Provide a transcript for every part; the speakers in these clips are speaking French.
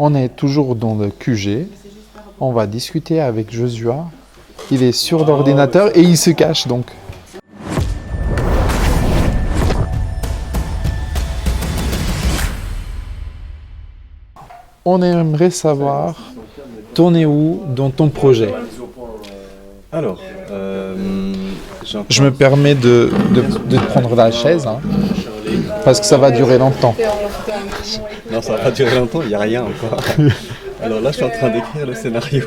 On est toujours dans le QG. On va discuter avec Joshua. Il est sur l'ordinateur et il se cache donc. On aimerait savoir, t'en es où dans ton projet? Alors, Je me permets de prendre la chaise, hein, parce que ça va durer longtemps. non, ça va pas durer longtemps, il n'y a rien encore. Alors là, je suis en train d'écrire le scénario,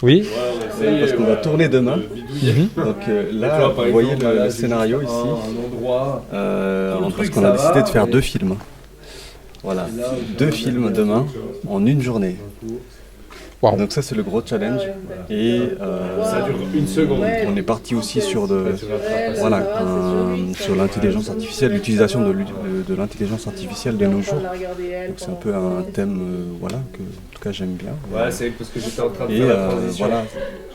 Oui. parce qu'on va tourner demain. Donc là, vous voyez le scénario ici, parce qu'on a décidé de faire 2 films. Voilà, 2 films demain, en une journée. Wow. Donc ça c'est le gros challenge et ça dure une seconde. On est parti aussi sur sur l'intelligence artificielle, l'utilisation de l'intelligence artificielle de nos jours. Donc c'est un peu un thème que en tout cas j'aime bien. Ouais, c'est parce que j'étais en train de Et faire la transition.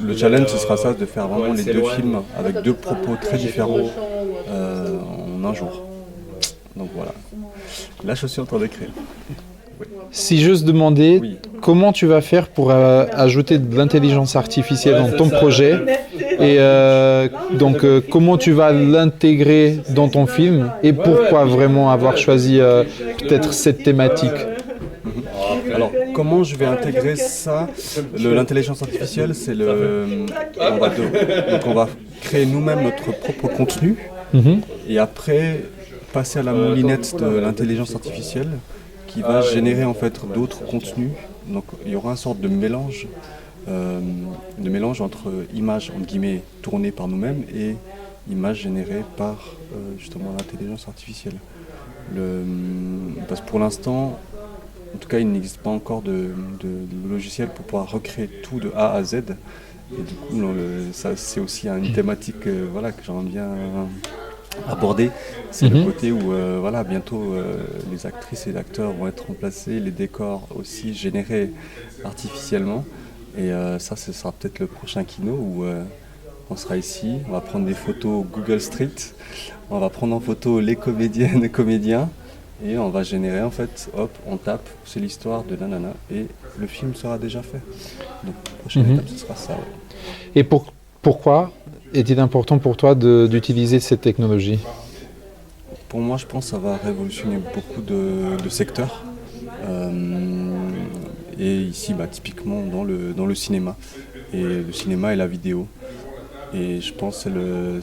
le challenge ce sera ça, de faire vraiment les 2 films avec 2 propos très différents en un jour. Donc voilà. Là je suis en train d'écrire. Si j'ose demander, Oui. comment tu vas faire pour ajouter de l'intelligence artificielle dans ton projet et comment tu vas l'intégrer dans ton film et pourquoi vraiment avoir choisi peut-être cette thématique? Alors, comment je vais intégrer ça? L'intelligence artificielle, c'est donc on va créer nous-mêmes notre propre contenu et après passer à la moulinette de l'intelligence artificielle qui va générer en fait d'autres contenus. Donc il y aura une sorte de mélange entre images entre guillemets tournées par nous-mêmes et images générées par justement l'intelligence artificielle. Parce que pour l'instant, en tout cas, il n'existe pas encore de logiciel pour pouvoir recréer tout de A à Z. Et du coup, ça c'est aussi une thématique que j'aimerais bien aborder. C'est le côté où bientôt les actrices et les acteurs vont être remplacés, les décors aussi générés artificiellement. Et ça, ce sera peut-être le prochain kino où on sera ici, on va prendre des photos Google Street, on va prendre en photo les comédiennes et comédiens et on va générer en fait, hop, on tape, c'est l'histoire de nanana et le film sera déjà fait. Donc la prochaine étape, ce sera ça. Ouais. Et pourquoi est-il important pour toi d'utiliser cette technologie? Pour moi, je pense que ça va révolutionner beaucoup de secteurs. Et ici, typiquement dans le cinéma. Et le cinéma et la vidéo. Et je pense que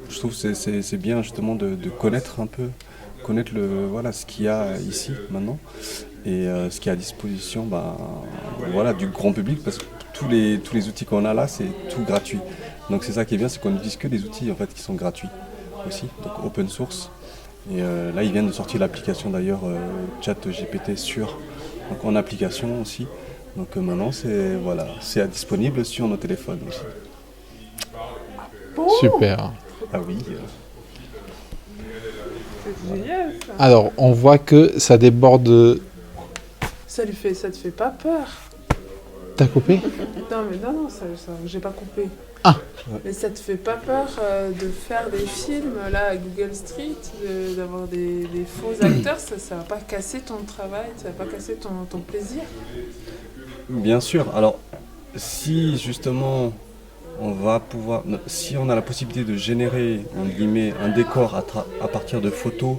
je trouve que c'est bien justement de connaître un peu, ce qu'il y a ici maintenant. Et ce qui est à disposition du grand public, parce que tous les outils qu'on a là, c'est tout gratuit. Donc c'est ça qui est bien, c'est qu'on n'utilise que des outils en fait, qui sont gratuits aussi, donc open source. Et là, ils viennent de sortir l'application d'ailleurs ChatGPT donc en application aussi. Donc maintenant, c'est disponible sur nos téléphones aussi. Super. Ah oui. C'est génial ça. Alors, on voit que ça déborde. Ça te fait pas peur? T'as coupé? Non, ça, j'ai pas coupé. Ah. Mais ça te fait pas peur de faire des films là à Google Street, d'avoir des faux acteurs, ça va pas casser ton travail, ça va pas casser ton plaisir? Bien sûr. Alors, si justement si on a la possibilité de générer entre guillemets un décor à partir de photos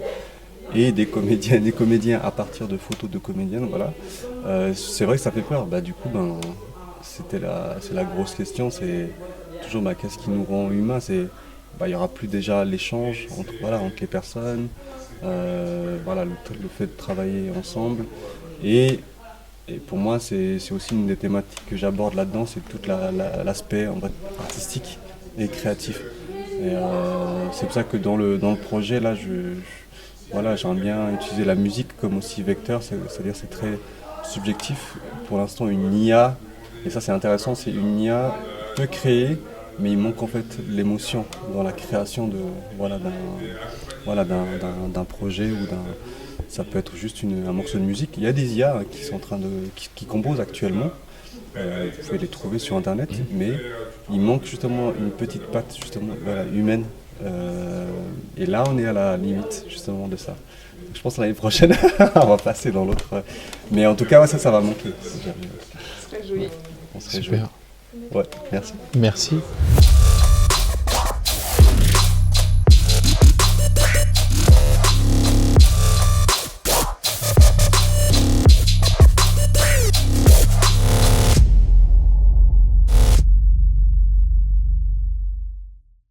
et des comédiennes et comédiens à partir de photos de comédiennes, c'est vrai que ça fait peur. Du coup, c'est la grosse question, c'est toujours qu'est-ce qui nous rend humains, il y aura plus déjà l'échange entre les personnes, le fait de travailler ensemble et pour moi c'est aussi une des thématiques que j'aborde là-dedans, c'est tout l'aspect artistique et créatif. Et c'est pour ça que dans le projet là, j'aimerais bien utiliser la musique comme aussi vecteur, c'est-à-dire c'est très subjectif. Pour l'instant, une IA, et ça c'est intéressant, c'est une IA peut créer, mais il manque en fait l'émotion dans la création d'un projet ou ça peut être juste un morceau de musique. Il y a des IA qui sont qui composent actuellement. Vous pouvez les trouver sur internet, mais il manque justement une petite patte humaine Et là, on est à la limite justement de ça. Je pense que l'année prochaine, on va passer dans l'autre. Mais en tout cas, ouais, ça va manquer. Si jamais. Ce serait joli. On serait Super. joli. Ouais, merci. Merci.